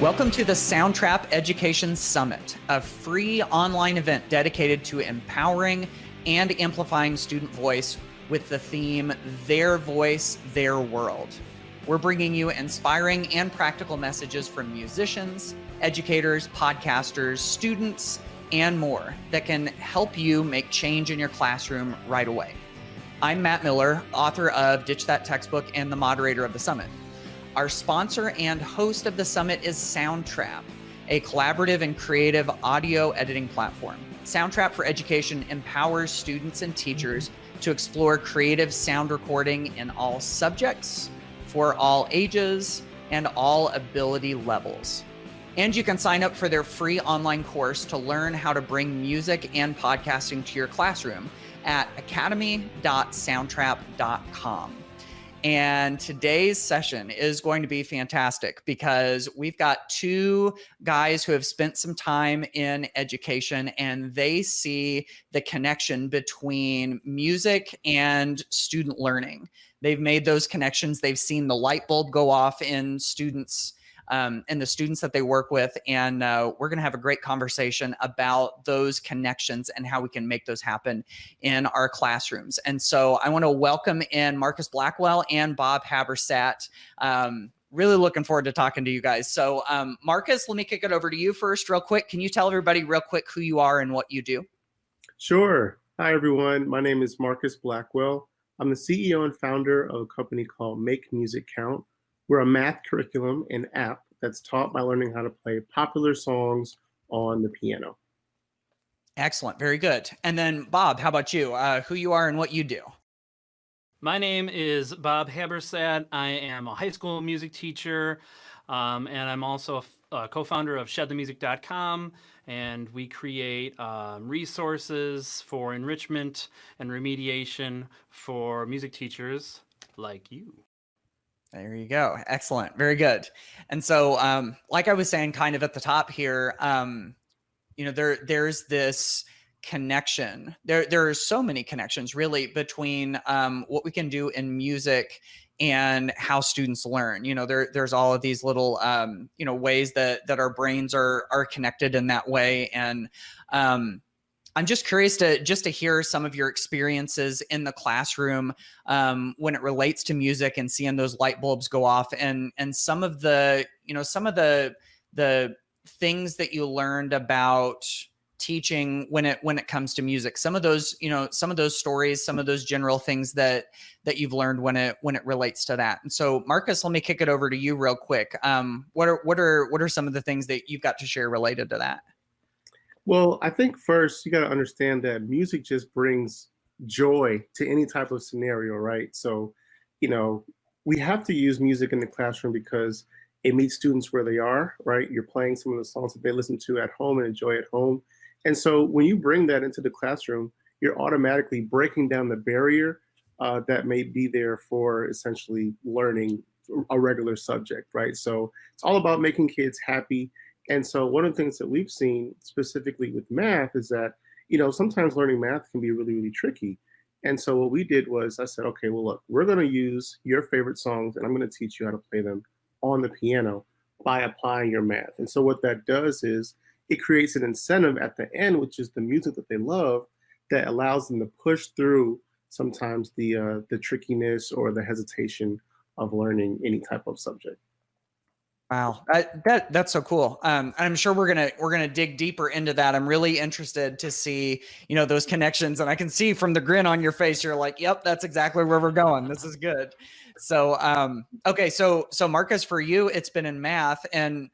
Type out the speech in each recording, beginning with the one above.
Welcome to the Soundtrap Education Summit, a free online event dedicated to empowering and amplifying student voice with the theme, Their Voice, Their World. We're bringing you inspiring and practical messages from musicians, educators, podcasters, students, and more that can help you make change in your classroom right away. I'm Matt Miller, author of Ditch That Textbook and the moderator of the summit. Our sponsor and host of the summit is Soundtrap, a collaborative and creative audio editing platform. Soundtrap for Education empowers students and teachers to explore creative sound recording in all subjects, for all ages, and all ability levels. And you can sign up for their free online course to learn how to bring music and podcasting to your classroom at academy.soundtrap.com. And today's session is going to be fantastic because we've got two guys who have spent some time in education and they see the connection between music and student learning. They've made those connections. They've seen the light bulb go off in students and the students that they work with. And we're going to have a great conversation about those connections and how we can make those happen in our classrooms. And so I want to welcome in Marcus Blackwell and Bob Habersat. Really looking forward to talking to you guys. So Marcus, let me kick it over to you first real quick. Can you tell everybody real quick who you are and what you do? Sure. Hi, everyone. My name is Marcus Blackwell. I'm the CEO and founder of a company called Make Music Count. We're a math curriculum and app that's taught by learning how to play popular songs on the piano. Excellent. Very good. And then Bob, how about you? Who you are and what you do? My name is Bob Habersat. I am a high school music teacher, and I'm also a co-founder of ShedTheMusic.com, and we create resources for enrichment and remediation for music teachers like you. There you go. Excellent. Very good. And so, like I was saying kind of at the top here, there's this connection. There are so many connections really between what we can do in music and how students learn. There's all of these little, ways that our brains are connected in that way. And I'm just curious to hear some of your experiences in the classroom when it relates to music and seeing those light bulbs go off, and some of the things that you learned about teaching when it comes to music. Some of those stories, some of those general things that you've learned when it relates to that. And so, Marcus, let me kick it over to you real quick. What are some of the things that you've got to share related to that? Well, I think first you got to understand that music just brings joy to any type of scenario, right? So, we have to use music in the classroom because it meets students where they are, right? You're playing some of the songs that they listen to at home and enjoy at home. And so when you bring that into the classroom, you're automatically breaking down the barrier that may be there for essentially learning a regular subject, right? So it's all about making kids happy. And so one of the things that we've seen specifically with math is that, sometimes learning math can be really, really tricky. And so what we did was I said, okay, well, look, we're going to use your favorite songs and I'm going to teach you how to play them on the piano by applying your math. And so what that does is it creates an incentive at the end, which is the music that they love, that allows them to push through sometimes the trickiness or the hesitation of learning any type of subject. Wow, that's so cool. I'm sure we're gonna dig deeper into that. I'm really interested to see, those connections, and I can see from the grin on your face, you're like, "Yep, that's exactly where we're going. This is good." So, okay, so Marcus, for you, it's been in math, and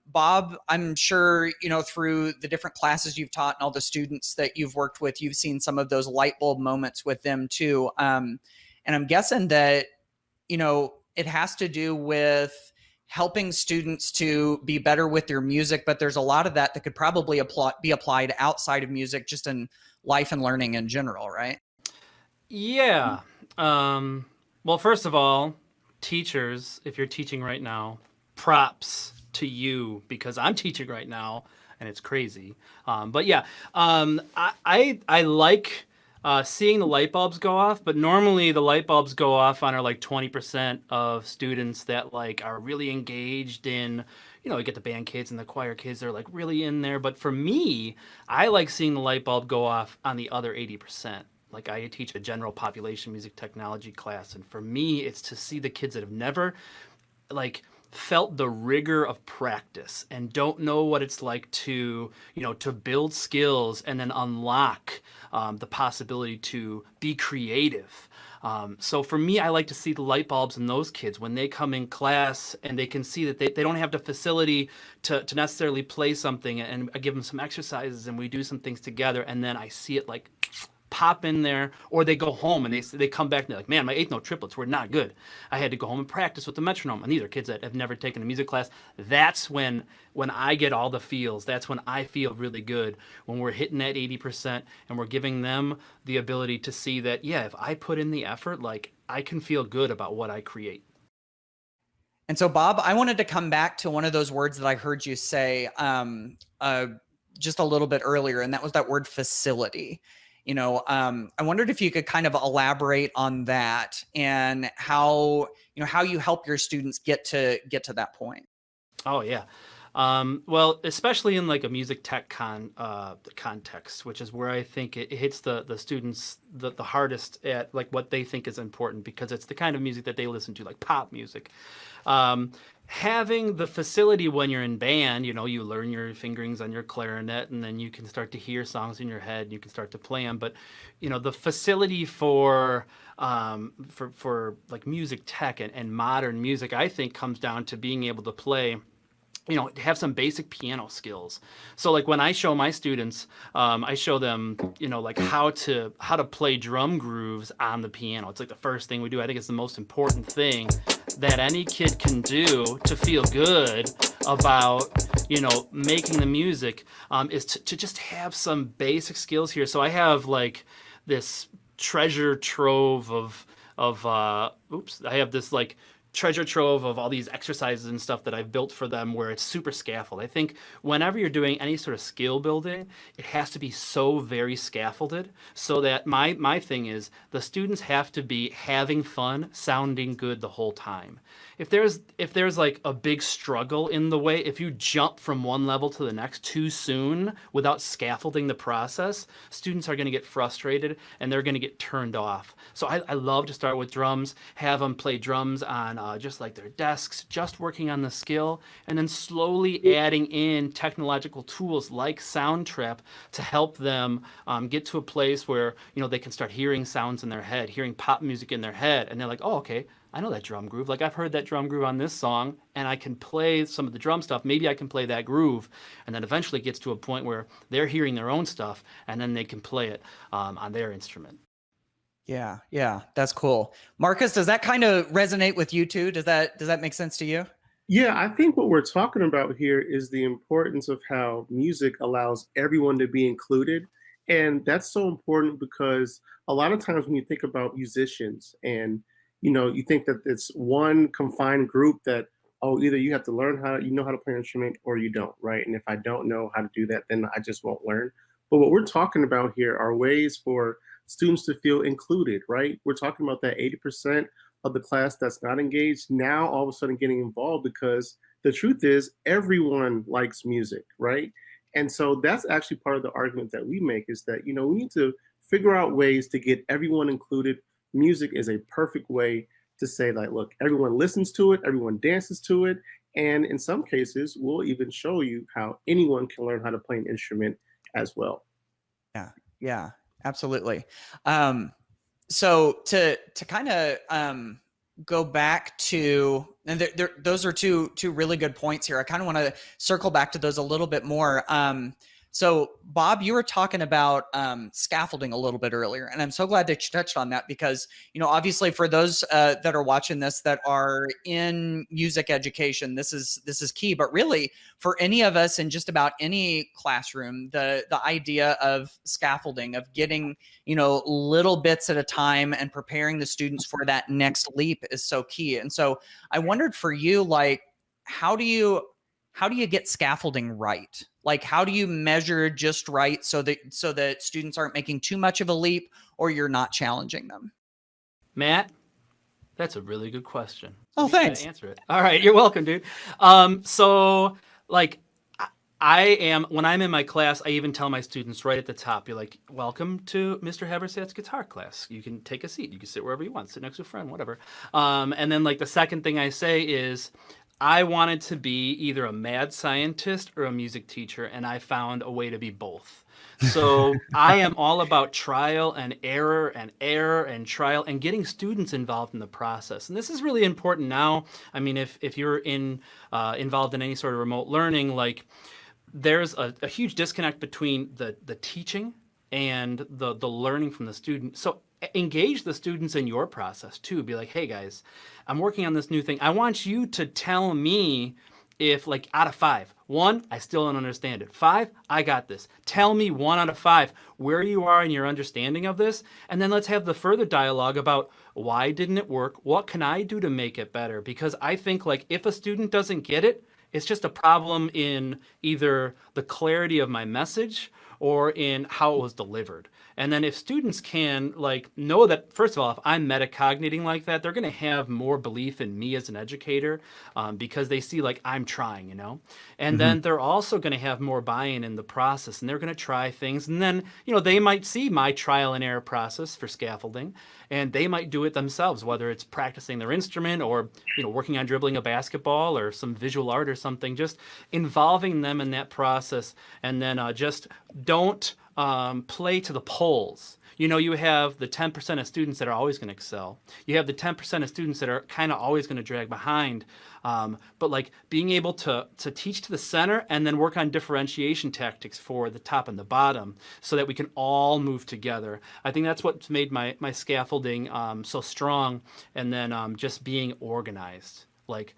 Bob, I'm sure through the different classes you've taught and all the students that you've worked with, you've seen some of those light bulb moments with them too. And I'm guessing that it has to do with helping students to be better with their music, but there's a lot of that could probably be applied outside of music, just in life and learning in general, right? Yeah. Well, first of all, teachers, if you're teaching right now, props to you, because I'm teaching right now and it's crazy. But yeah, I like Seeing the light bulbs go off, but normally the light bulbs go off on our like 20% of students that like are really engaged in, you get the band kids and the choir kids, they're like really in there. But for me, I like seeing the light bulb go off on the other 80%. Like I teach a general population music technology class, and for me, it's to see the kids that have never like felt the rigor of practice and don't know what it's like to to build skills and then unlock the possibility to be creative. So for me, I like to see the light bulbs in those kids when they come in class and they can see that they don't have the facility to necessarily play something, and I give them some exercises and we do some things together, and then I see it like pop in there, or they go home and they come back and they're like, man, my eighth note triplets were not good. I had to go home and practice with the metronome. And these are kids that have never taken a music class. That's when I get all the feels. That's when I feel really good, when we're hitting that 80% and we're giving them the ability to see that, yeah, if I put in the effort, like I can feel good about what I create. And so, Bob, I wanted to come back to one of those words that I heard you say just a little bit earlier, and that was that word facility. I wondered if you could kind of elaborate on that and how you help your students get to that point. Oh yeah. Well, especially in like a music tech context, which is where I think it hits the students the hardest at like what they think is important, because it's the kind of music that they listen to, like pop music. Having the facility when you're in band, you learn your fingerings on your clarinet, and then you can start to hear songs in your head and you can start to play them. But, the facility for like music tech and modern music, I think comes down to being able to play, have some basic piano skills. So like when I show my students, I show them, like how to play drum grooves on the piano. It's like the first thing we do. I think it's the most important thing that any kid can do to feel good about, making the music, is to just have some basic skills here. So I have like this treasure trove I have this like treasure trove of all these exercises and stuff that I've built for them where it's super scaffold. I think whenever you're doing any sort of skill building, it has to be so very scaffolded, so that my thing is the students have to be having fun, sounding good the whole time. If there's like a big struggle in the way, if you jump from one level to the next too soon without scaffolding the process, students are going to get frustrated and they're going to get turned off. So I love to start with drums, have them play drums on just like their desks, just working on the skill, and then slowly adding in technological tools like Soundtrap to help them get to a place where they can start hearing sounds in their head, hearing pop music in their head, and they're like, oh, okay, I know that drum groove. Like I've heard that drum groove on this song, and I can play some of the drum stuff. Maybe I can play that groove, and then eventually it gets to a point where they're hearing their own stuff, and then they can play it on their instrument. Yeah, that's cool. Marcus, does that kind of resonate with you too? Does that make sense to you? Yeah, I think what we're talking about here is the importance of how music allows everyone to be included. And that's so important because a lot of times when you think about musicians and you think that it's one confined group that, oh, either you have to learn how to play an instrument or you don't, right? And if I don't know how to do that, then I just won't learn. But what we're talking about here are ways for students to feel included, right? We're talking about that 80% of the class that's not engaged now all of a sudden getting involved, because the truth is everyone likes music, right? And so that's actually part of the argument that we make, is that we need to figure out ways to get everyone included. Music is a perfect way to say, like, look, everyone listens to it, everyone dances to it, and in some cases we'll even show you how anyone can learn how to play an instrument as well. Yeah, absolutely. So to kind of go back to, and those are two really good points here. I kind of want to circle back to those a little bit more. So Bob, you were talking about scaffolding a little bit earlier, and I'm so glad that you touched on that, because obviously for those that are watching this that are in music education, this is key. But really, for any of us in just about any classroom, the idea of scaffolding, of getting little bits at a time and preparing the students for that next leap is so key. And so I wondered for you, like, how do you how do you get scaffolding right? Like, how do you measure just right so that students aren't making too much of a leap or you're not challenging them? Matt, that's a really good question. Oh, Let me try thanks. to answer it. All right, you're welcome, dude. So like I am, when I'm in my class, I even tell my students right at the top, you're like, welcome to Mr. Habersat's guitar class. You can take a seat. You can sit wherever you want, sit next to a friend, whatever. And then like the second thing I say is, I wanted to be either a mad scientist or a music teacher, and I found a way to be both. So I am all about trial and error and trial and getting students involved in the process. And this is really important now. I mean, if you're involved in any sort of remote learning, like there's a huge disconnect between the teaching and the learning from the student. So engage the students in your process too. Be like, hey guys, I'm working on this new thing. I want you to tell me if, like, out of 5, 1, I still don't understand it. 5, I got this. Tell me 1 out of 5 where you are in your understanding of this, and then let's have the further dialogue about why didn't it work? What can I do to make it better? Because I think, like, if a student doesn't get it, it's just a problem in either the clarity of my message or in how it was delivered. And then if students can, like, know that, first of all, if I'm metacogniting like that, they're going to have more belief in me as an educator, because they see, like, I'm trying, you know? And then they're also going to have more buy-in in the process, and they're going to try things. And then, you know, they might see my trial and error process for scaffolding, and they might do it themselves, whether it's practicing their instrument or, you know, working on dribbling a basketball or some visual art or something, just involving them in that process. And then just don't play to the polls. You know, you have the 10% of students that are always going to excel. You have the 10% of students that are kind of always going to drag behind. But like being able to teach to the center and then work on differentiation tactics for the top and the bottom so that we can all move together. I think that's what's made my scaffolding so strong. And then just being organized. Like,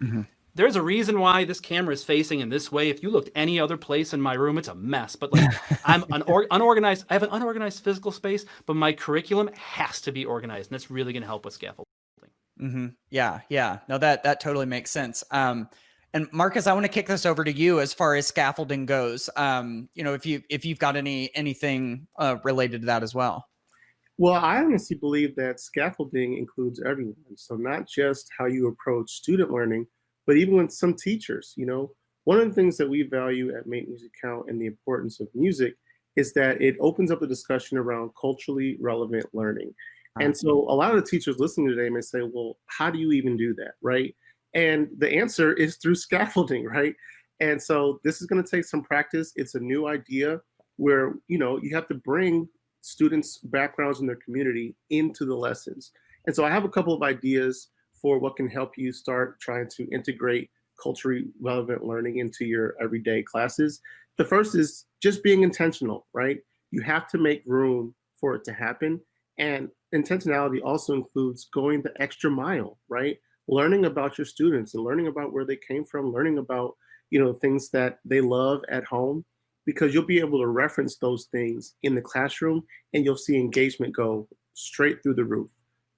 there's a reason why this camera is facing in this way. If you looked any other place in my room, it's a mess. But like, I'm unorganized. I have an unorganized physical space, but my curriculum has to be organized, and that's really going to help with scaffolding. Yeah. No, that totally makes sense. And Marcus, I want to kick this over to you as far as scaffolding goes. You know, if you've got anything related to that as well. Well, I honestly believe that scaffolding includes everyone. So not just how you approach student learning, but even with some teachers. You know, one of the things that we value at Make Music Count and the importance of music is that it opens up a discussion around culturally relevant learning. And so a lot of the teachers listening today may say, well, how do you even do that, right? And the answer is through scaffolding, right? And so this is going to take some practice. It's a new idea where, you know, you have to bring students' backgrounds in their community into the lessons. And so I have a couple of ideas for what can help you start trying to integrate culturally relevant learning into your everyday classes. The first is just being intentional, right? You have to make room for it to happen. And intentionality also includes going the extra mile, right? Learning about your students and learning about where they came from, learning about, you know, things that they love at home, because you'll be able to reference those things in the classroom and you'll see engagement go straight through the roof.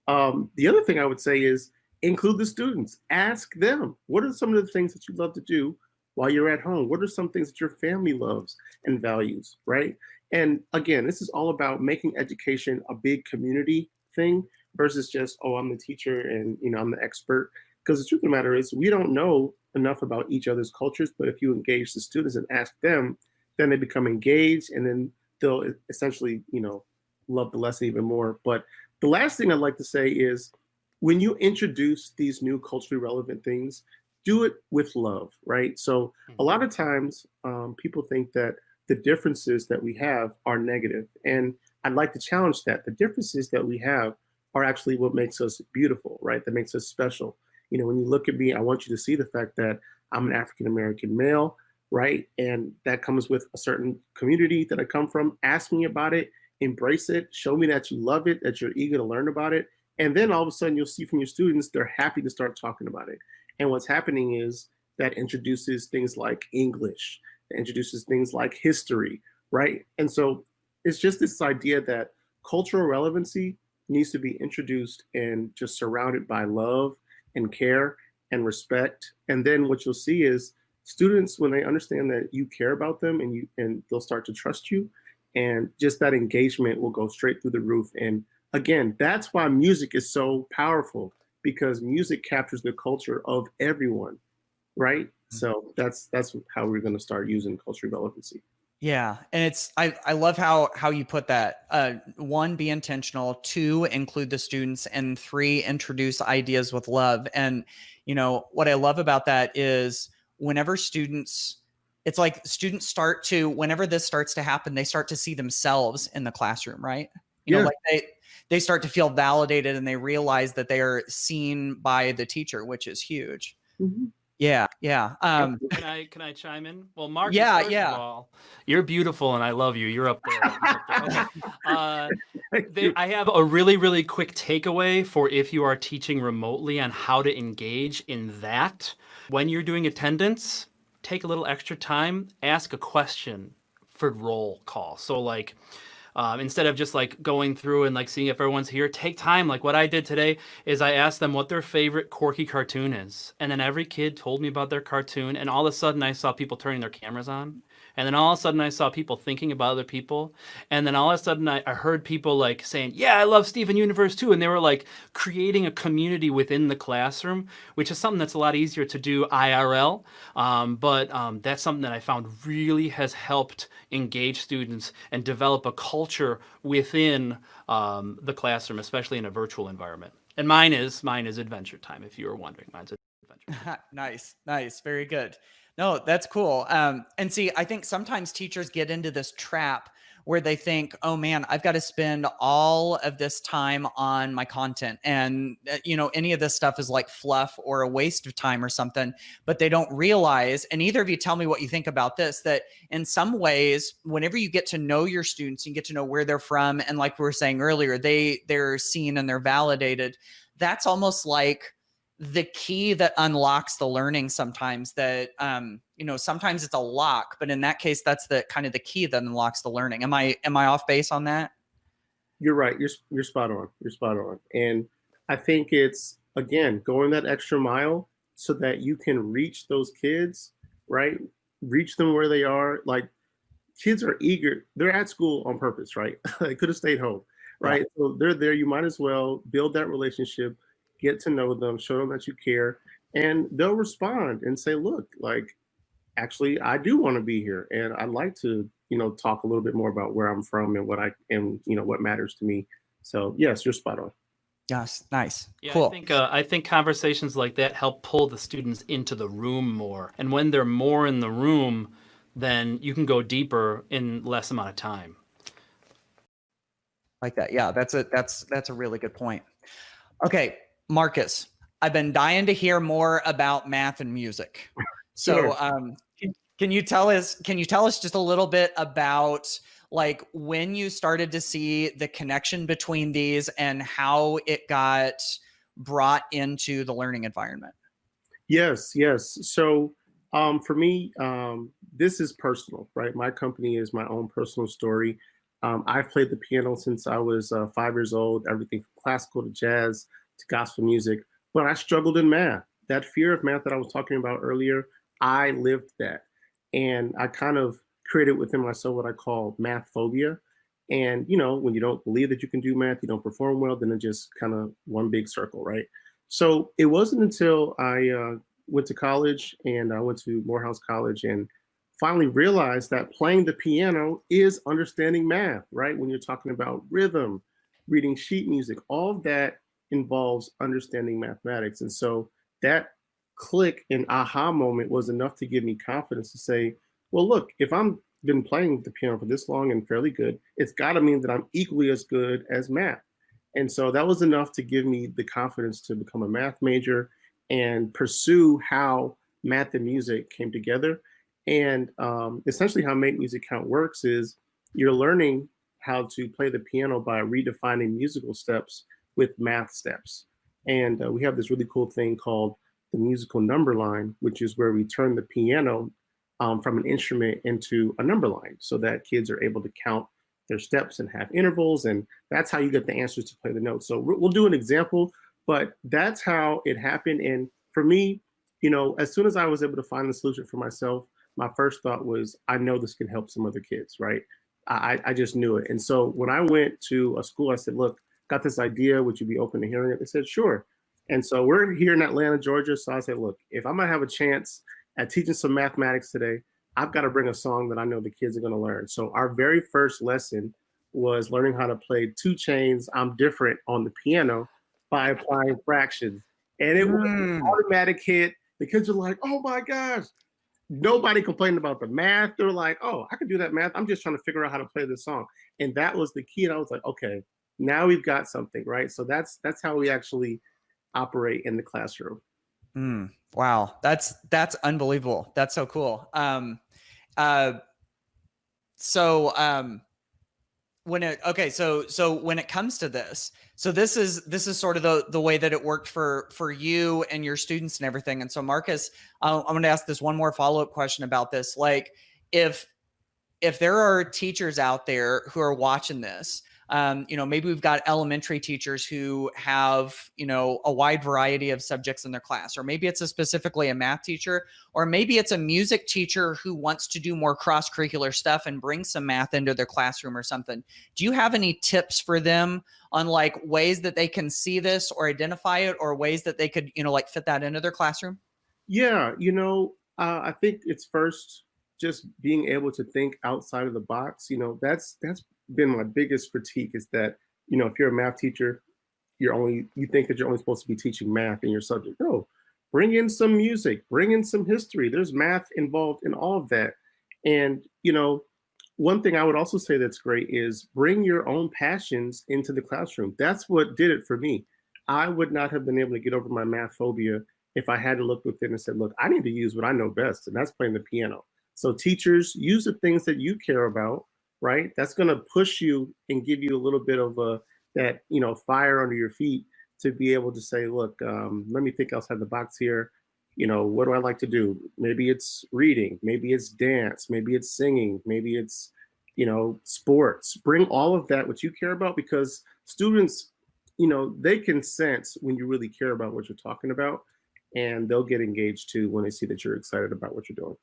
The other thing I would say is include the students. Ask them, what are some of the things that you love to do while you're at home? What are some things that your family loves and values, right? And again, this is all about making education a big community thing versus just, oh, I'm the teacher and, you know, I'm the expert. Because the truth of the matter is we don't know enough about each other's cultures, but if you engage the students and ask them, then they become engaged and then they'll essentially, you know, love the lesson even more. But the last thing I'd like to say is when you introduce these new culturally relevant things, do it with love, right? So a lot of times people think that the differences that we have are negative. And I'd like to challenge that. The differences that we have are actually what makes us beautiful, right? That makes us special. You know, when you look at me, I want you to see the fact that I'm an African-American male, right? And that comes with a certain community that I come from. Ask me about it, embrace it, show me that you love it, that you're eager to learn about it. And then all of a sudden you'll see from your students, they're happy to start talking about it. And what's happening is that introduces things like English, that introduces things like history, right? And so it's just this idea that cultural relevancy needs to be introduced and just surrounded by love and care and respect. And then what you'll see is students, when they understand that you care about them and they'll start to trust you, and just that engagement will go straight through the roof. And again, that's why music is so powerful, because music captures the culture of everyone, right? So that's how we're going to start using cultural relevancy. Yeah, and it's I love how you put that. One, be intentional. Two, include the students, and three, introduce ideas with love. And what I love about that is whenever students, it's like students start to, whenever this starts to happen, they start to see themselves in the classroom, right? Yeah. Like they start to feel validated, and they realize that they are seen by the teacher, which is huge. Mm-hmm. Yeah. Can I chime in? Well, Marcus, Yeah, first of all, you're beautiful and I love you. You're up there. Okay. I have a really, really quick takeaway for if you are teaching remotely on how to engage in that. When you're doing attendance, take a little extra time, ask a question for roll call. So like, instead of just like going through and like seeing if everyone's here, take time. Like what I did today is I asked them what their favorite quirky cartoon is. And then every kid told me about their cartoon. And all of a sudden I saw people turning their cameras on. And then all of a sudden I saw people thinking about other people. And then all of a sudden I heard people like saying, yeah, I love Steven Universe too. And they were like creating a community within the classroom, which is something that's a lot easier to do IRL. But that's something that I found really has helped engage students and develop a culture within the classroom, especially in a virtual environment. And mine is Adventure Time, if you were wondering. Mine's Adventure Time. Nice. Very good. No, that's cool. And see, I think sometimes teachers get into this trap where they think, oh man, I've got to spend all of this time on my content. And, any of this stuff is like fluff or a waste of time or something, but they don't realize, and either of you tell me what you think about this, that in some ways, whenever you get to know your students, you get to know where they're from. And like we were saying earlier, they're seen and they're validated. That's almost like the key that unlocks the learning sometimes. That sometimes it's a lock, but in that case, that's the kind of the key that unlocks the learning. Am I off base on that? You're right. You're spot on. You're spot on. And I think it's, again, going that extra mile so that you can reach those kids, right? Reach them where they are. Like, kids are eager. They're at school on purpose, right? They could have stayed home, right? Yeah. So they're there. You might as well build that relationship, get to know them, show them that you care, and they'll respond and say, look, like, actually, I do want to be here, and I'd like to, talk a little bit more about where I'm from and what I am, what matters to me. So yes, you're spot on. Yes, nice. Yeah, cool. I think conversations like that help pull the students into the room more. And when they're more in the room, then you can go deeper in less amount of time. Like that. Yeah, that's a really good point. Okay, Marcus, I've been dying to hear more about math and music. So, sure. Can you tell us just a little bit about like when you started to see the connection between these and how it got brought into the learning environment? Yes. So for me, this is personal, right? My company is my own personal story. I've played the piano since I was 5 years old, everything from classical to jazz to gospel music, but I struggled in math. That fear of math that I was talking about earlier, I lived that. And I kind of created within myself what I call math phobia. And, when you don't believe that you can do math, you don't perform well, then it's just kind of one big circle, right? So it wasn't until I went to college, and I went to Morehouse College, and finally realized that playing the piano is understanding math, right? When you're talking about rhythm, reading sheet music, all of that involves understanding mathematics. And so that click and aha moment was enough to give me confidence to say, well, look, if I'm been playing the piano for this long and fairly good, it's got to mean that I'm equally as good as math. And so that was enough to give me the confidence to become a math major and pursue how math and music came together. And essentially how Make Music Count works is you're learning how to play the piano by redefining musical steps with math steps. And we have this really cool thing called the musical number line, which is where we turn the piano from an instrument into a number line so that kids are able to count their steps and have intervals. And that's how you get the answers to play the notes. So we'll do an example, but that's how it happened. And for me, as soon as I was able to find the solution for myself, my first thought was, I know this can help some other kids, right? I just knew it. And so when I went to a school, I said, look, got this idea. Would you be open to hearing it? They said, sure. And so we're here in Atlanta, Georgia. So I said, look, if I'm going to have a chance at teaching some mathematics today, I've got to bring a song that I know the kids are going to learn. So our very first lesson was learning how to play Two Chains, I'm Different on the piano by applying fractions. And it was an automatic hit. The kids are like, oh my gosh. Nobody complained about the math. They were like, oh, I can do that math. I'm just trying to figure out how to play this song. And that was the key. And I was like, okay, now we've got something, right? So that's how we actually operate in the classroom. Wow. That's unbelievable. That's so cool. So when it comes to this, so this is sort of the way that it worked for you and your students and everything. And so Marcus, I'm going to ask this one more follow-up question about this. Like if there are teachers out there who are watching this, maybe we've got elementary teachers who have, a wide variety of subjects in their class, or maybe it's specifically a math teacher, or maybe it's a music teacher who wants to do more cross-curricular stuff and bring some math into their classroom or something. Do you have any tips for them on like ways that they can see this or identify it, or ways that they could, fit that into their classroom? Yeah. I think it's first just being able to think outside of the box. That's been my biggest critique, is that, if you're a math teacher, you think that you're only supposed to be teaching math in your subject. No, bring in some music, bring in some history. There's math involved in all of that. And, one thing I would also say that's great is bring your own passions into the classroom. That's what did it for me. I would not have been able to get over my math phobia if I had to look within and said, look, I need to use what I know best, and that's playing the piano. So teachers, use the things that you care about, right? That's going to push you and give you a little bit of that fire under your feet to be able to say, look, let me think outside the box here. What do I like to do? Maybe it's reading, maybe it's dance, maybe it's singing, maybe it's sports. Bring all of that what you care about, because students, they can sense when you really care about what you're talking about, and they'll get engaged too when they see that you're excited about what you're doing.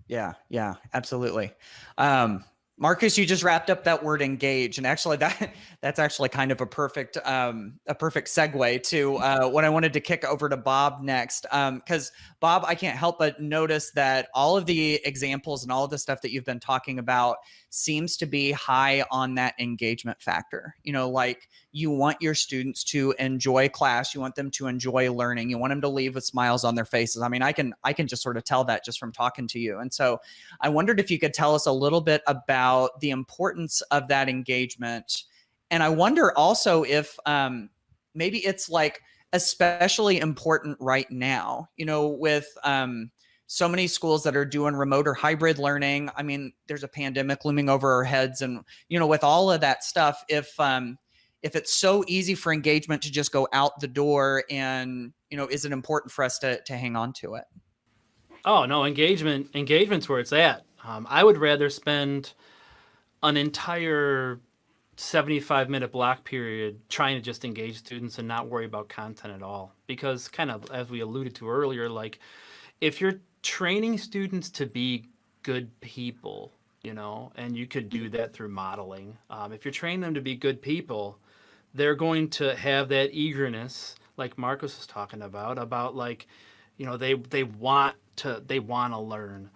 Yeah, absolutely. Marcus, you just wrapped up that word engage, and actually that's actually kind of a perfect segue to what I wanted to kick over to Bob next. Because Bob, I can't help but notice that all of the examples and all of the stuff that you've been talking about seems to be high on that engagement factor. Like you want your students to enjoy class, you want them to enjoy learning, you want them to leave with smiles on their faces. I mean, I can just sort of tell that just from talking to you. And so I wondered if you could tell us a little bit about the importance of that engagement. And I wonder also if maybe it's like especially important right now, with so many schools that are doing remote or hybrid learning. I mean, there's a pandemic looming over our heads, and with all of that stuff, if it's so easy for engagement to just go out the door, and is it important for us to hang on to it? Oh no, engagement's where it's at. I would rather spend an entire 75-minute block period trying to just engage students and not worry about content at all. Because kind of as we alluded to earlier, like if you're training students to be good people, and you could do that through modeling. If you're training them to be good people, they're going to have that eagerness, like Marcus was talking about like, they want to learn,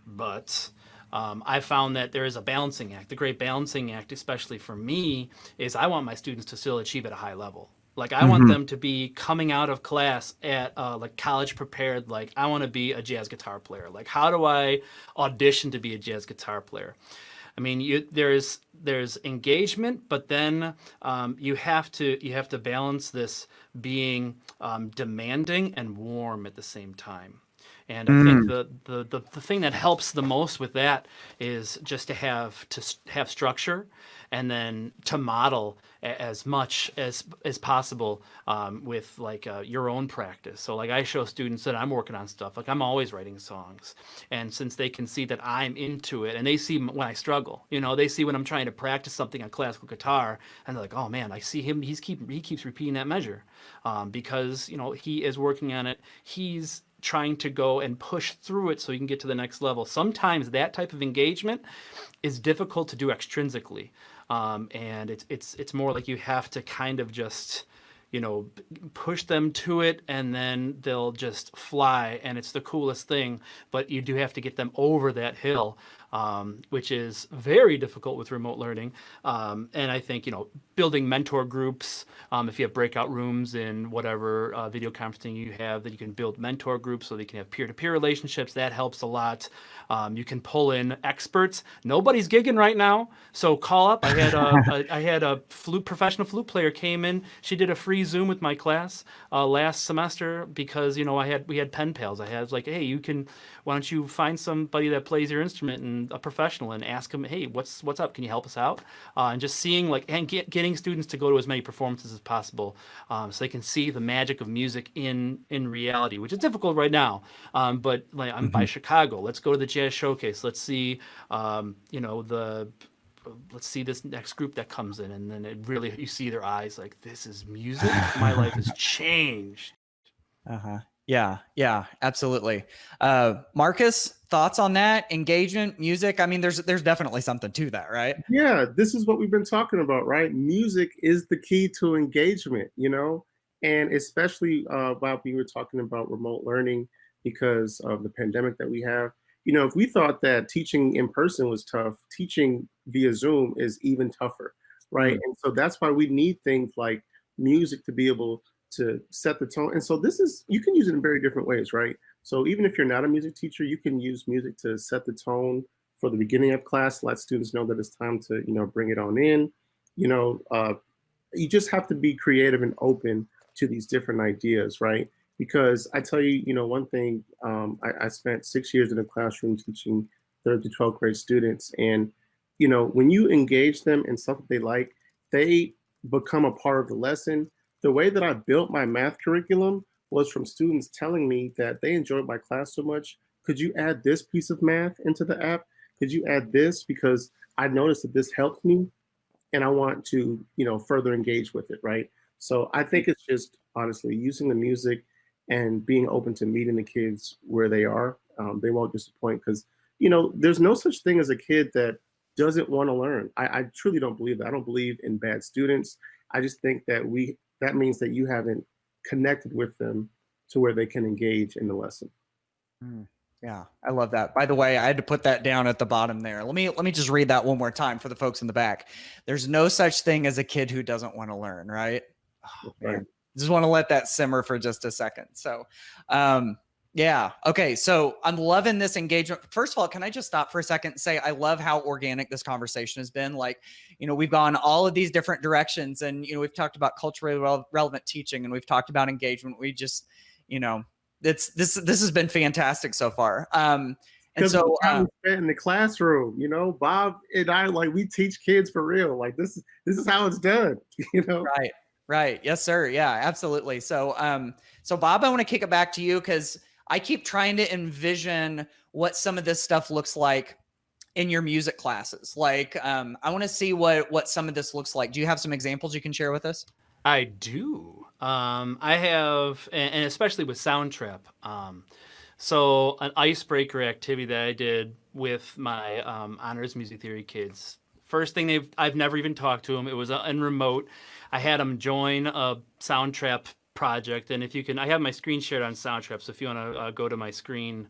but I found that there is a balancing act. The great balancing act, especially for me, is I want my students to still achieve at a high level. Like I want them to be coming out of class at like college prepared. Like I want to be a jazz guitar player. Like how do I audition to be a jazz guitar player? I mean, there's engagement, but then you have to balance this being demanding and warm at the same time. And I think the thing that helps the most with that is just to have structure, and then to model as much as possible with like your own practice. So like I show students that I'm working on stuff, like I'm always writing songs, and since they can see that I'm into it, and they see when I struggle, you know, they see when I'm trying to practice something on classical guitar, and they're like, oh man, I see him, he keeps repeating that measure, because you know he is working on it. He's trying to go and push through it so you can get to the next level. Sometimes that type of engagement is difficult to do extrinsically, and it's more like you have to kind of just, you know, push them to it, and then they'll just fly, and it's the coolest thing. But you do have to get them over that hill, which is very difficult with remote learning. And I think, you know, building mentor groups, if you have breakout rooms in whatever video conferencing you have, that you can build mentor groups so they can have peer-to-peer relationships. That helps a lot. You can pull in experts. Nobody's gigging right now, so call up. I had a professional flute player came in. She did a free Zoom with my class last semester because, you know, we had pen pals. I was like, hey, why don't you find somebody that plays your instrument and a professional, and ask them, hey, what's up? Can you help us out? And just seeing getting students to go to as many performances as possible, so they can see the magic of music in reality, which is difficult right now. But like I'm by Chicago. Let's go to the jazz showcase. Let's see, you know, let's see this next group that comes in, and then you see their eyes like, this is music. My life has changed. Yeah, absolutely. Marcus, thoughts on that? Engagement, music? I mean, there's definitely something to that, right? Yeah, this is what we've been talking about, right? Music is the key to engagement, you know, and especially while we were talking about remote learning because of the pandemic that we have. You know, if we thought that teaching in person was tough, teaching via Zoom is even tougher, right? And so that's why we need things like music to be able to set the tone. And so you can use it in very different ways, right? So even if you're not a music teacher, you can use music to set the tone for the beginning of class, let students know that it's time to, you know, bring it on in. You know, you just have to be creative and open to these different ideas, right? Because I tell you, you know, one thing, I spent 6 years in a classroom teaching 3rd to 12th grade students. And, you know, when you engage them in something they like, they become a part of the lesson. The way that I built my math curriculum was from students telling me that they enjoyed my class so much. Could you add this piece of math into the app? Could you add this? Because I noticed that this helped me and I want to, you know, further engage with it, right? So I think it's just honestly using the music and being open to meeting the kids where they are. They won't disappoint because, you know, there's no such thing as a kid that doesn't want to learn. I truly don't believe that. I don't believe in bad students. I just think that that means that you haven't connected with them to where they can engage in the lesson. Yeah, I love that. By the way, I had to put that down at the bottom there. Let me just read that one more time for the folks in the back. There's no such thing as a kid who doesn't want to learn, right? Oh, man. Just want to let that simmer for just a second. So, yeah. Okay. So I'm loving this engagement. First of all, can I just stop for a second and say, I love how organic this conversation has been. Like, you know, we've gone all of these different directions and, you know, we've talked about culturally relevant teaching and we've talked about engagement. We just, you know, this has been fantastic so far. And so in the classroom, you know, Bob and I, like, we teach kids for real. Like this is how it's done, you know? Right. Yes, sir. Yeah, absolutely. So, so Bob, I want to kick it back to you because I keep trying to envision what some of this stuff looks like in your music classes. Like, I want to see what some of this looks like. Do you have some examples you can share with us? I do. I have, and especially with Soundtrap. So an icebreaker activity that I did with my honors music theory kids. First thing I've never even talked to them. It was in remote. I had them join a Soundtrap project, and if you can, I have my screen shared on Soundtrap. So if you want to go to my screen,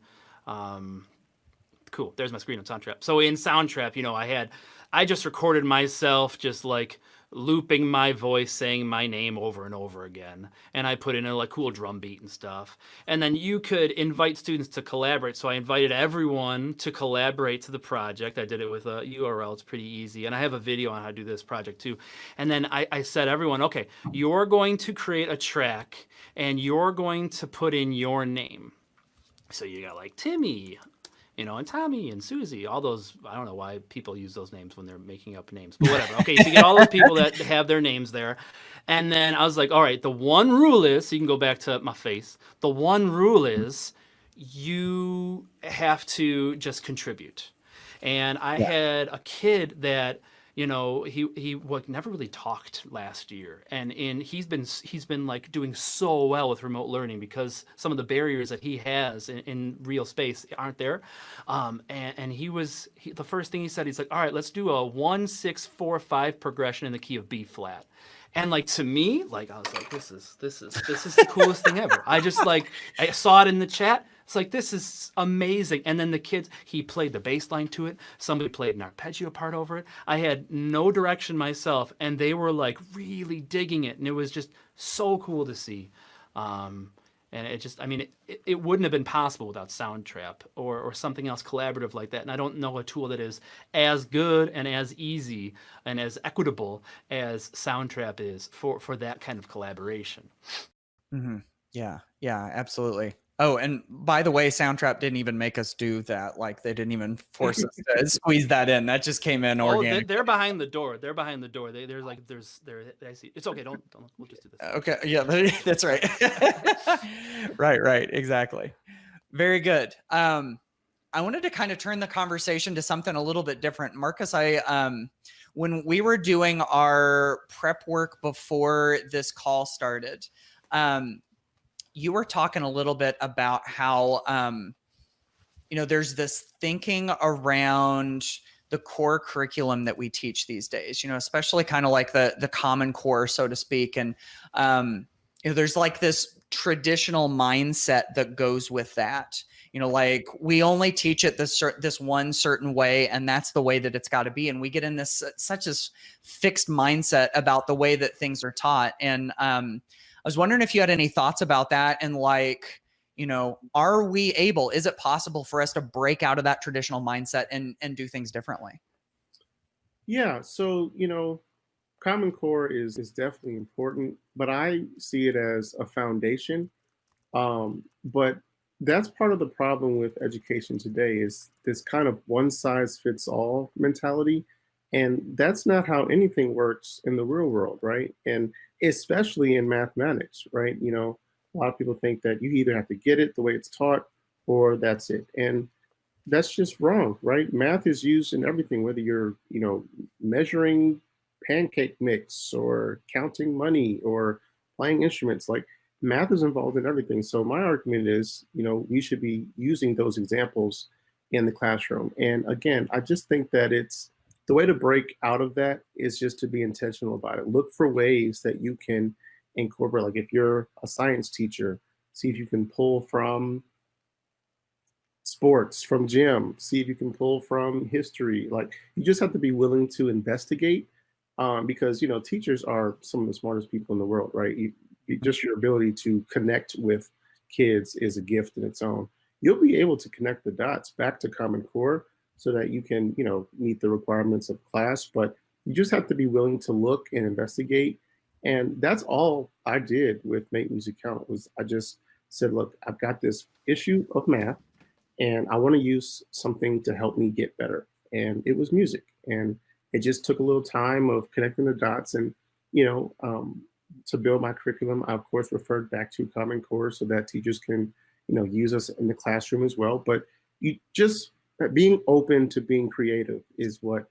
cool. There's my screen on Soundtrap. So in Soundtrap, you know, I just recorded myself just like looping my voice saying my name over and over again, and I put in a like cool drum beat and stuff. And then you could invite students to collaborate. So I invited everyone to collaborate to the project. I did it with a URL. It's pretty easy, and I have a video on how to do this project too. And then I said, everyone, okay, you're going to create a track and you're going to put in your name. So you got like Timmy, and Tommy and Susie, all those. I don't know why people use those names when they're making up names, but whatever. Okay, so you get all those people that have their names there. And then I was like, all right, the one rule is, so you can go back to my face. The one rule is you have to just contribute. And I had a kid that, he never really talked last year, and he's been like doing so well with remote learning because some of the barriers that he has in real space aren't there. And the first thing he said, he's like, all right, let's do a 1-6-4-5 progression in the key of B flat. And like, to me, like, I was like, this is the coolest thing ever. I saw it in the chat. It's like, this is amazing. And then the kids, he played the bass line to it. Somebody played an arpeggio part over it. I had no direction myself, and they were like really digging it. And it was just so cool to see. And it wouldn't have been possible without Soundtrap or something else collaborative like that. And I don't know a tool that is as good and as easy and as equitable as Soundtrap is for that kind of collaboration. Mm-hmm. Yeah, absolutely. Oh, and by the way, Soundtrap didn't even make us do that. Like, they didn't even force us to squeeze that in. That just came in organic. They're behind the door. I see. It's okay. Don't. We'll just do this. Okay. Yeah, that's right. Right. Exactly. Very good. I wanted to kind of turn the conversation to something a little bit different. Marcus, when we were doing our prep work before this call started, you were talking a little bit about how, there's this thinking around the core curriculum that we teach these days, especially kind of like the Common Core, so to speak. And, there's like this traditional mindset that goes with that. Like, we only teach it this one certain way, and that's the way that it's got to be. And we get in this such a fixed mindset about the way that things are taught. And, I was wondering if you had any thoughts about that, and like, is it possible for us to break out of that traditional mindset and do things differently? Yeah. So, Common Core is definitely important, but I see it as a foundation. But that's part of the problem with education today, is this kind of one size fits all mentality. And that's not how anything works in the real world, right? And especially in mathematics, right? A lot of people think that you either have to get it the way it's taught or that's it. And that's just wrong, right? Math is used in everything, whether you're, measuring pancake mix or counting money or playing instruments. Like, math is involved in everything. So my argument is, we should be using those examples in the classroom. And again, I just think that the way to break out of that is just to be intentional about it. Look for ways that you can incorporate, like if you're a science teacher, see if you can pull from sports, from gym, see if you can pull from history. Like, you just have to be willing to investigate, because, teachers are some of the smartest people in the world, right? Just your ability to connect with kids is a gift in its own. You'll be able to connect the dots back to Common Core so that you can, meet the requirements of class, but you just have to be willing to look and investigate. And that's all I did with Make Music Count. Was I just said, look, I've got this issue of math, and I want to use something to help me get better. And it was music. And it just took a little time of connecting the dots. And, to build my curriculum, I, of course, referred back to Common Core so that teachers can, use us in the classroom as well. But you just being open to being creative is what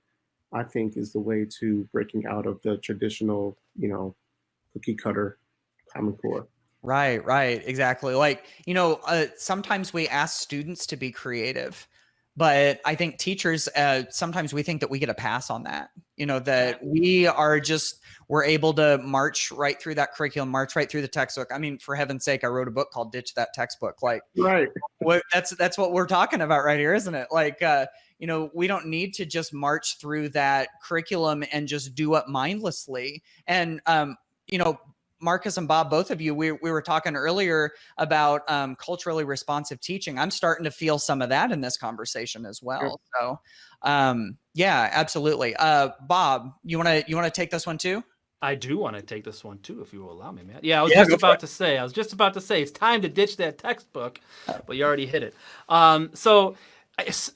I think is the way to breaking out of the traditional, cookie cutter Common Core. Right. Exactly. Like, sometimes we ask students to be creative, but I think teachers, sometimes we think that we get a pass on that, that we're able to march right through that curriculum, march right through the textbook. I mean, for heaven's sake, I wrote a book called Ditch That Textbook. Like, right. That's what we're talking about right here, isn't it? Like, we don't need to just march through that curriculum and just do it mindlessly. And, Marcus and Bob, both of you, we were talking earlier about culturally responsive teaching. I'm starting to feel some of that in this conversation as well. Sure. So, yeah, absolutely. Bob, you want to take this one too? I do want to take this one too, if you will allow me, Matt. Yeah, I was Yeah, just go for about it. to say. I was just about to say it's time to ditch that textbook, but you already hit it. So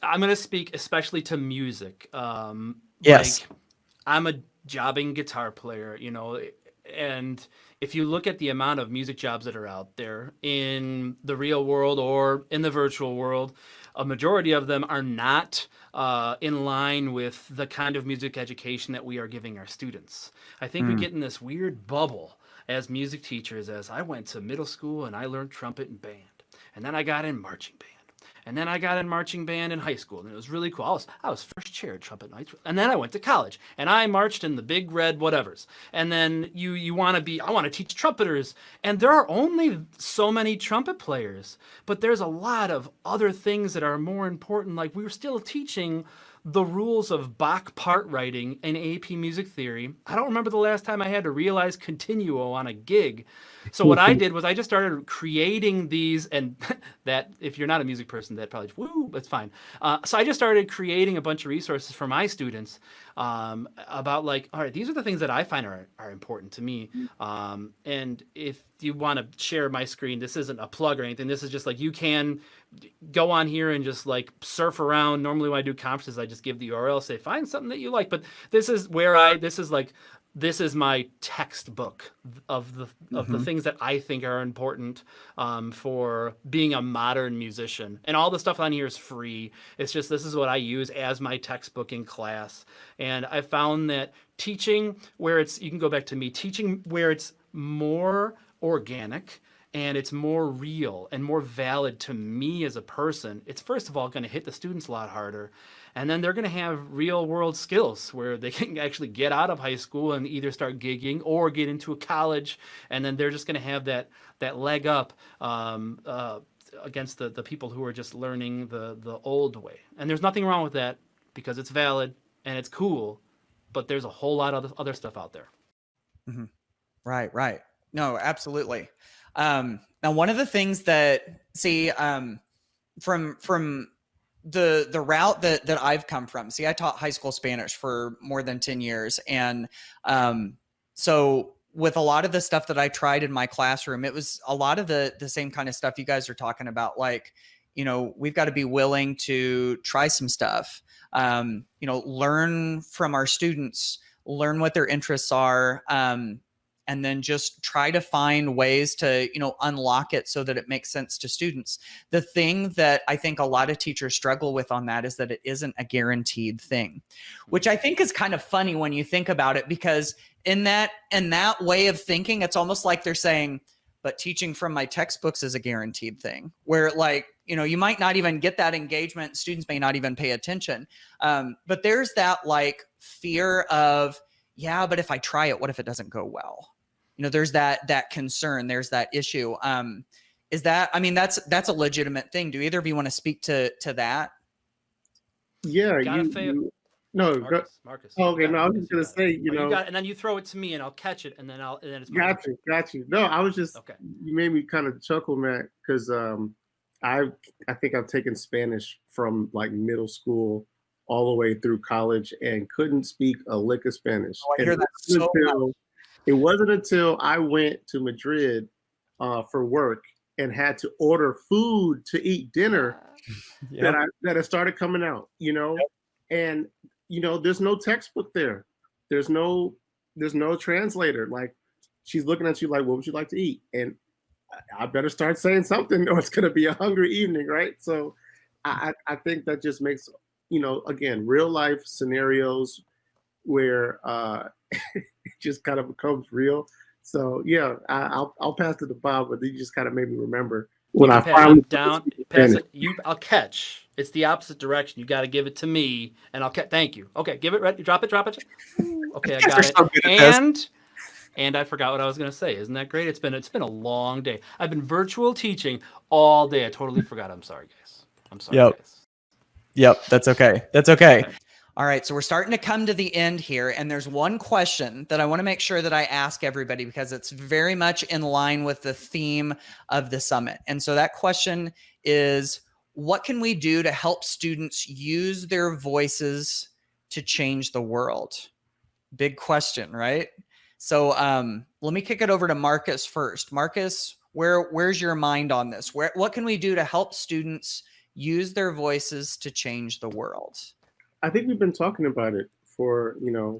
I'm going to speak especially to music. Yes. Like I'm a jobbing guitar player, and if you look at the amount of music jobs that are out there in the real world or in the virtual world, a majority of them are not in line with the kind of music education that we are giving our students. I think we Mm. get in this weird bubble as music teachers, as I went to middle school and I learned trumpet and band, and then I got in marching band. And then I got in marching band in high school, and it was really cool. I was first chair at trumpet night, and then I went to college, and I marched in the big red whatevers. And then you want to be, I want to teach trumpeters, and there are only so many trumpet players, but there's a lot of other things that are more important. Like we were still teaching the rules of Bach part writing in AP music theory. I don't remember the last time I had to realize continuo on a gig. So what I did was I just started creating these, and that if you're not a music person, that probably woo, that's fine. So I just started creating a bunch of resources for my students about like, all right, these are the things that I find are important to me. And if you want to share my screen, this isn't a plug or anything. This is just like you can go on here and just like surf around. Normally when I do conferences, I just give the URL, say find something that you like. But this is where this is my textbook of the things that I think are important for being a modern musician. And all the stuff on here is free. It's just this is what I use as my textbook in class. And I found that teaching where you can go back to me, teaching where it's more organic and it's more real and more valid to me as a person, it's first of all going to hit the students a lot harder. And then they're going to have real world skills where they can actually get out of high school and either start gigging or get into a college. And then they're just going to have that leg up against the people who are just learning the old way. And there's nothing wrong with that because it's valid and it's cool, but there's a whole lot of other stuff out there. Mm-hmm. Right. No, absolutely. Now, one of the things that from the route that I've come from, I taught high school Spanish for more than 10 years. And so with a lot of the stuff that I tried in my classroom, it was a lot of the same kind of stuff you guys are talking about. Like, we've got to be willing to try some stuff, learn from our students, learn what their interests are, and then just try to find ways to, unlock it so that it makes sense to students. The thing that I think a lot of teachers struggle with on that is that it isn't a guaranteed thing, which I think is kind of funny when you think about it, because in that way of thinking, it's almost like they're saying, but teaching from my textbooks is a guaranteed thing, where like, you might not even get that engagement. Students may not even pay attention. But there's that like fear of, yeah, but if I try it, what if it doesn't go well? There's that concern, there's that issue. That's a legitimate thing. Do either of you want to speak to that? Yeah, no, Marcus. oh, okay, no, I was just gonna say, and then you throw it to me, and I'll catch it, and then it's my got you. No, I was just okay. You made me kind of chuckle, Matt, because I think I've taken Spanish from like middle school all the way through college and couldn't speak a lick of Spanish. Oh, I hear that so well. It wasn't until I went to Madrid for work and had to order food to eat dinner that it started coming out, and there's no textbook there. There's no translator. Like she's looking at you like, what would you like to eat? And I better start saying something or it's going to be a hungry evening. Right. So I think that just makes, again, real life scenarios where it just kind of becomes real. So yeah, I'll pass it to Bob, but you just kind of made me remember when I finally down. Pass it. I'll catch. It's the opposite direction. You got to give it to me, and I'll catch. Thank you. Okay, give it. Right. Drop it. Okay, I got it. And I forgot what I was going to say. Isn't that great? It's been a long day. I've been virtual teaching all day. I totally forgot. I'm sorry, guys. Guys. Yep. That's okay. All right, so we're starting to come to the end here, and there's one question that I want to make sure that I ask everybody because it's very much in line with the theme of the summit. And so that question is, what can we do to help students use their voices to change the world? Big question, right? So let me kick it over to Marcus first. Marcus, where's your mind on this? What can we do to help students use their voices to change the world? I think we've been talking about it for,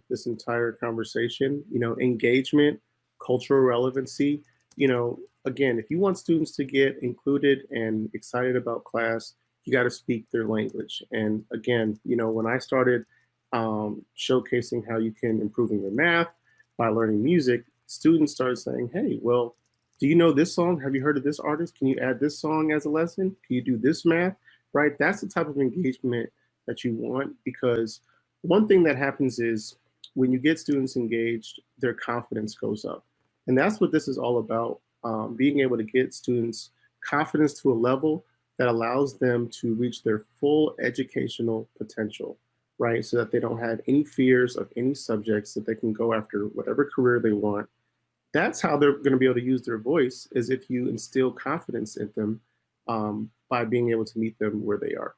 this entire conversation, engagement, cultural relevancy. Again, if you want students to get included and excited about class, you got to speak their language. And again, when I started showcasing how you can improve in your math by learning music, students started saying, hey, well, do you know this song? Have you heard of this artist? Can you add this song as a lesson? Can you do this math? Right? That's the type of engagement that you want, because one thing that happens is when you get students engaged, their confidence goes up. And that's what this is all about, being able to get students confidence to a level that allows them to reach their full educational potential, right? So that they don't have any fears of any subjects, that they can go after whatever career they want. That's how they're going to be able to use their voice, is if you instill confidence in them by being able to meet them where they are.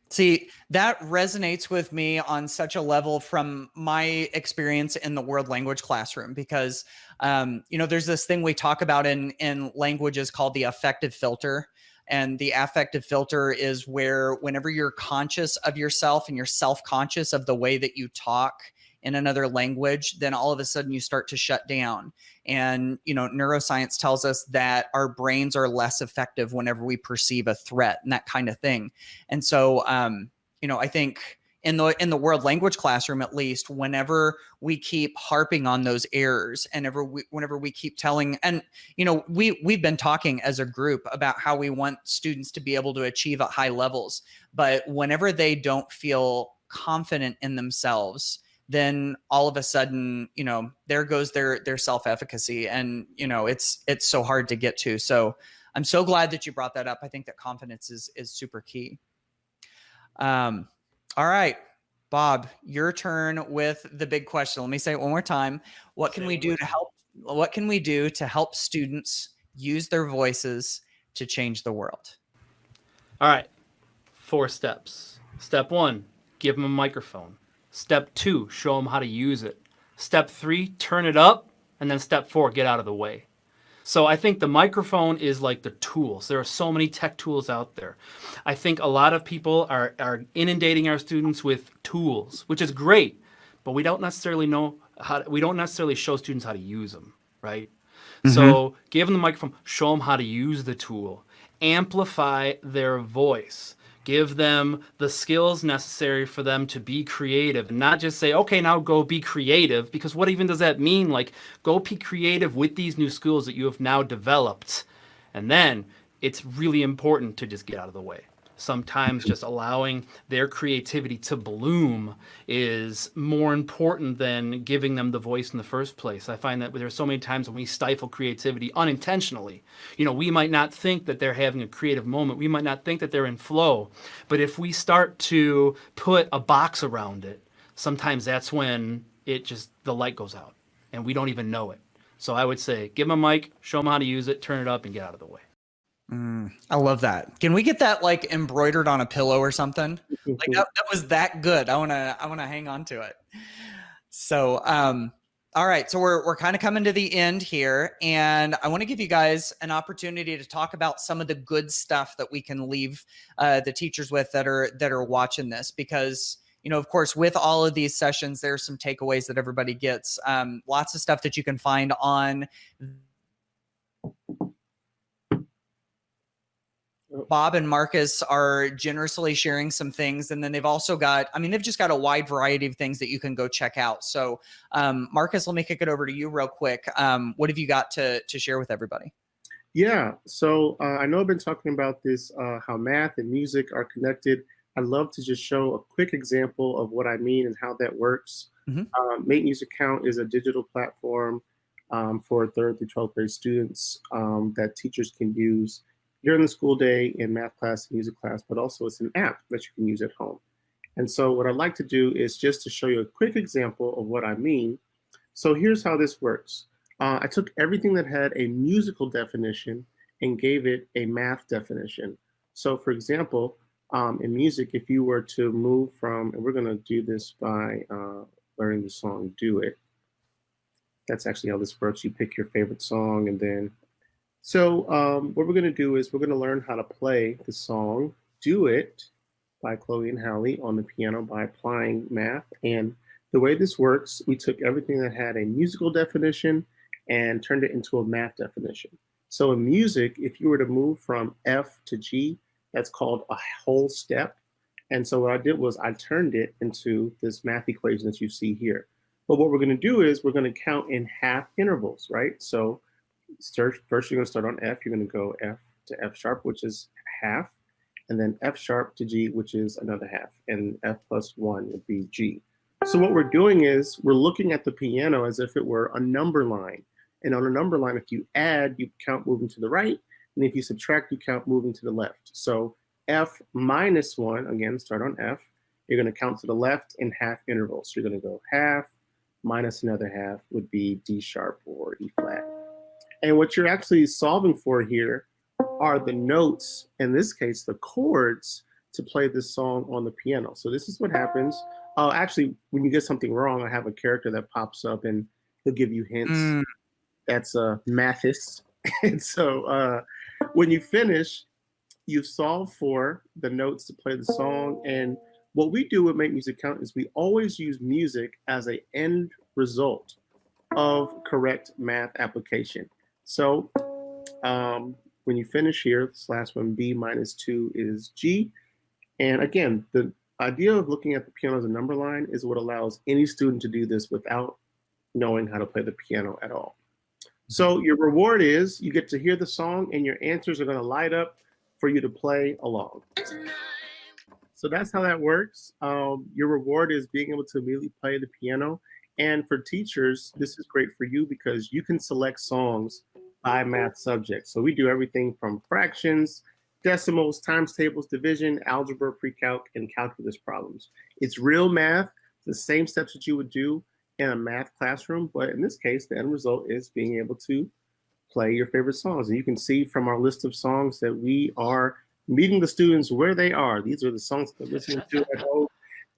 See, that resonates with me on such a level from my experience in the world language classroom, because, there's this thing we talk about in languages called the affective filter. And the affective filter is where whenever you're conscious of yourself and you're self-conscious of the way that you talk in another language, then all of a sudden you start to shut down. And, neuroscience tells us that our brains are less effective whenever we perceive a threat and that kind of thing. And so, I think in the world language classroom, at least, whenever we keep harping on those errors, and whenever we keep telling, and we've been talking as a group about how we want students to be able to achieve at high levels, but whenever they don't feel confident in themselves, then all of a sudden, there goes their self-efficacy, and it's so hard to get to. So I'm so glad that you brought that up. I think that confidence is super key. All right, Bob, your turn with the big question. Let me say it one more time. What can we do to help students use their voices to change the world? All right, 4 steps. Step 1, give them a microphone. Step 2, show them how to use it. Step 3, turn it up. And then step 4, get out of the way. So I think the microphone is like the tools. There are so many tech tools out there. I think a lot of people are inundating our students with tools, which is great, but we don't necessarily show students how to use them, right? Mm-hmm. So give them the microphone, show them how to use the tool, amplify their voice. Give them the skills necessary for them to be creative, and not just say, okay, now go be creative, because what even does that mean? Like, go be creative with these new skills that you have now developed. And then it's really important to just get out of the way. Sometimes just allowing their creativity to bloom is more important than giving them the voice in the first place. I find that there's so many times when we stifle creativity unintentionally. We might not think that they're having a creative moment. We might not think that they're in flow. But if we start to put a box around it, sometimes that's when the light goes out and we don't even know it. So I would say, give them a mic, show them how to use it, turn it up, and get out of the way. I love that. Can we get that like embroidered on a pillow or something? Like that was that good. I want to hang on to it. So, all right. So we're kind of coming to the end here, and I want to give you guys an opportunity to talk about some of the good stuff that we can leave the teachers with that are watching this, because of course, with all of these sessions, there's some takeaways that everybody gets. Lots of stuff that you can find on Bob and Marcus are generously sharing some things. And then they've also got, they've just got a wide variety of things that you can go check out. So Marcus, let me kick it over to you real quick. What have you got to share with everybody? Yeah, so I know I've been talking about this, how math and music are connected. I'd love to just show a quick example of what I mean and how that works. Mm-hmm. Make Music Count is a digital platform for 3rd through 12th grade students that teachers can use during the school day in math class and music class, but also it's an app that you can use at home. And so what I'd like to do is just to show you a quick example of what I mean. So here's how this works. I took everything that had a musical definition and gave it a math definition. So for example, in music, if you were to move from, and we're gonna do this by learning the song Do It. That's actually how this works. You pick your favorite song, and then so what we're going to do is we're going to learn how to play the song "Do It" by Chloe and Halle on the piano by applying math. And the way this works, we took everything that had a musical definition and turned it into a math definition. So in music, if you were to move from F to G, that's called a whole step. And so what I did was I turned it into this math equation that you see here. But what we're going to do is we're going to count in half intervals, right? So first you're going to start on F. You're going to go F to F sharp, which is half, and then F sharp to G, which is another half, and F plus 1 would be G. So what we're doing is we're looking at the piano as if it were a number line. And on a number line, if you add, you count moving to the right, and if you subtract, you count moving to the left. So F minus 1, again, start on F. You're going to count to the left in half intervals. So you're going to go half minus another half would be D sharp or E flat. And what you're actually solving for here are the notes, in this case, the chords to play this song on the piano. So this is what happens. Actually, when you get something wrong, I have a character that pops up and he'll give you hints. That's Mathis. And so when you finish, you solve for the notes to play the song. And what we do with Make Music Count is we always use music as an end result of correct math application. So when you finish here, this last one, B minus 2 is G. And again, the idea of looking at the piano as a number line is what allows any student to do this without knowing how to play the piano at all. So your reward is you get to hear the song and your answers are going to light up for you to play along. So that's how that works. Your reward is being able to immediately play the piano. And for teachers, this is great for you because you can select songs by math subject. So we do everything from fractions, decimals, times tables, division, algebra, pre-calc, and calculus problems. It's real math, the same steps that you would do in a math classroom, but in this case, the end result is being able to play your favorite songs. And you can see from our list of songs that we are meeting the students where they are. These are the songs they're listening to at home.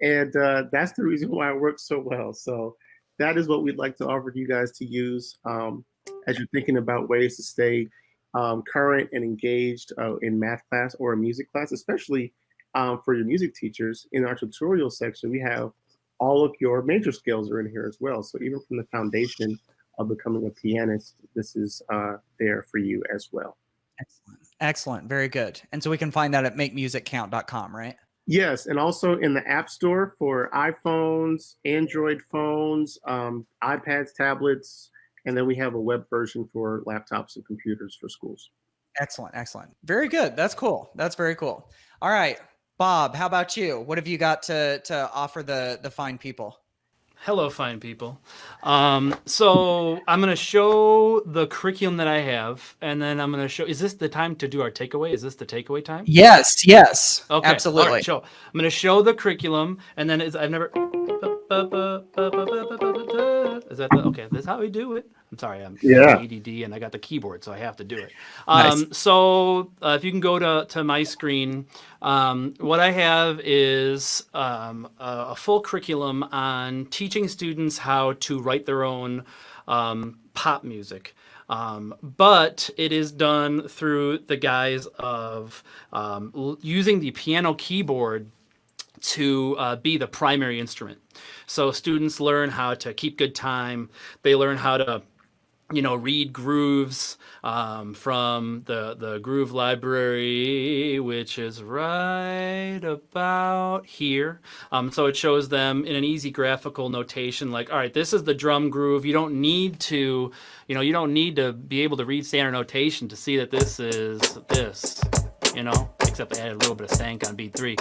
And that's the reason why it works so well. So that is what we'd like to offer you guys to use as you're thinking about ways to stay current and engaged in math class or a music class, especially for your music teachers. In our tutorial section, we have all of your major scales are in here as well. So even from the foundation of becoming a pianist, this is there for you as well. Excellent. Excellent. Very good. And so we can find that at makemusiccount.com, right? Yes. And also in the App Store for iPhones, Android phones, iPads, tablets, and then we have a web version for laptops and computers for schools. Excellent. Excellent. Very good. That's cool. That's very cool. All right. Bob, how about you? What have you got to offer the fine people? Hello, fine people. So I'm going to show the curriculum that I have, and then I'm going to show, is this the time to do our takeaway? Is this the takeaway time? Yes. Yes. Okay. Absolutely. All right, I'm going to show the curriculum, and then I've never, is that okay? That's how we do it. I'm sorry, I'm ADD and I got the keyboard, so I have to do it. Nice. So if you can go to my screen, what I have is a full curriculum on teaching students how to write their own pop music. But it is done through the guise of using the piano keyboard to be the primary instrument. So students learn how to keep good time. They learn how to, read grooves from the groove library, which is right about here. So it shows them in an easy graphical notation, like, all right, this is the drum groove. You don't need to, you don't need to be able to read standard notation to see that this is this, except I added a little bit of stank on beat 3.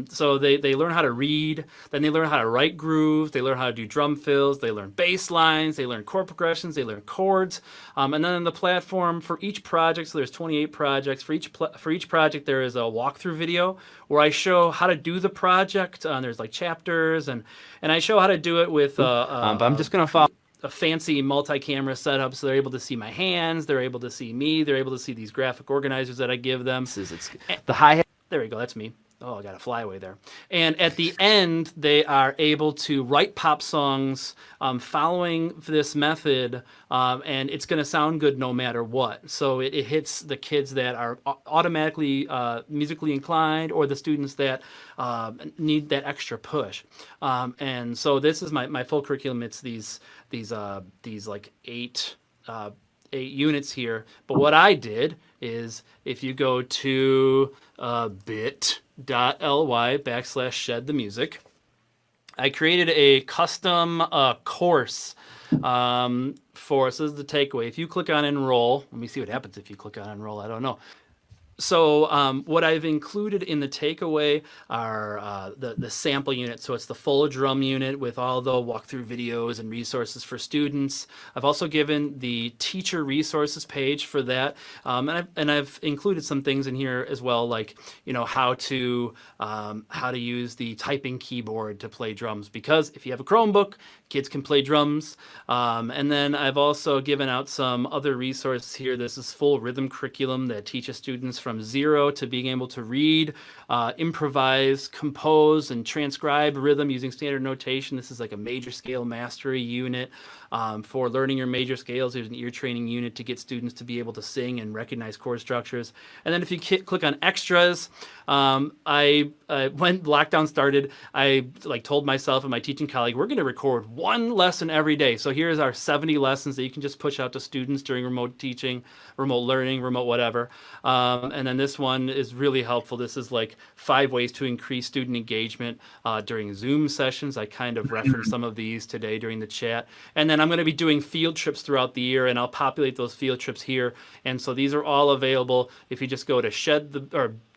So they learn how to read, then they learn how to write grooves, they learn how to do drum fills, they learn bass lines, they learn chord progressions, they learn chords. And then in the platform for each project, so there's 28 projects, for each project there is a walkthrough video where I show how to do the project. There's like chapters, and I show how to do it with but I'm just gonna follow a fancy multi-camera setup, so they're able to see my hands, they're able to see me, they're able to see these graphic organizers that I give them. It's the hi-hat. There we go, that's me. Oh, I got a flyaway there. And at the end, they are able to write pop songs following this method, and it's going to sound good no matter what. So it hits the kids that are automatically musically inclined, or the students that need that extra push. And so this is my full curriculum. It's these like eight units here. But what I did is, if you go to bit.ly/shed the music, I created a custom course for, so this is the takeaway. If you click on enroll, let me see what happens if you click on enroll. I don't know. So what I've included in the takeaway are the sample unit. So it's the full drum unit with all the walkthrough videos and resources for students. I've also given the teacher resources page for that, and I've included some things in here as well, like how to use the typing keyboard to play drums. Because if you have a Chromebook, kids can play drums. And then I've also given out some other resources here. This is full rhythm curriculum that teaches students from 0 to being able to read, improvise, compose, and transcribe rhythm using standard notation. This is like a major scale mastery unit. For learning your major scales, there's an ear training unit to get students to be able to sing and recognize chord structures. And then if you click on extras, when lockdown started, I told myself and my teaching colleague, we're going to record one lesson every day. So here's our 70 lessons that you can just push out to students during remote teaching, remote learning, remote whatever. And then this one is really helpful. This is like 5 ways to increase student engagement during Zoom sessions. I kind of referenced some of these today during the chat. And then I'm going to be doing field trips throughout the year, and I'll populate those field trips here. And so these are all available if you just go to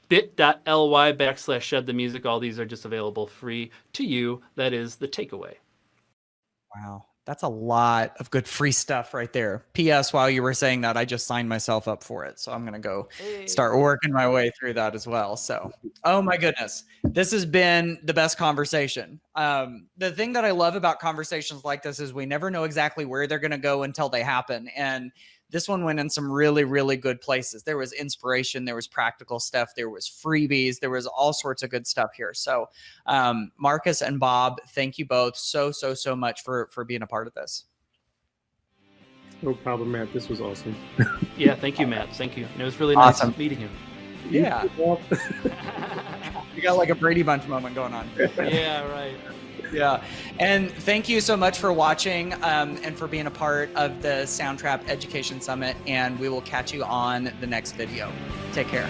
bit.ly/shed the music. All these are just available free to you. That is the takeaway. Wow. That's a lot of good free stuff right there. P.S. While you were saying that, I just signed myself up for it. So I'm going to go start working my way through that as well. So, oh my goodness, this has been the best conversation. The thing that I love about conversations like this is we never know exactly where they're going to go until they happen. And this one went in some really, really good places. There was inspiration, there was practical stuff, there was freebies, there was all sorts of good stuff here. So Marcus and Bob, thank you both so much for being a part of this. No problem, Matt. This was awesome. Yeah, thank you, Matt. Thank you. And it was really Awesome. nice meeting you. Yeah. You got like a Brady Bunch moment going on. Yeah, right. Yeah. And thank you so much for watching and for being a part of the Soundtrap Education Summit. And we will catch you on the next video. Take care.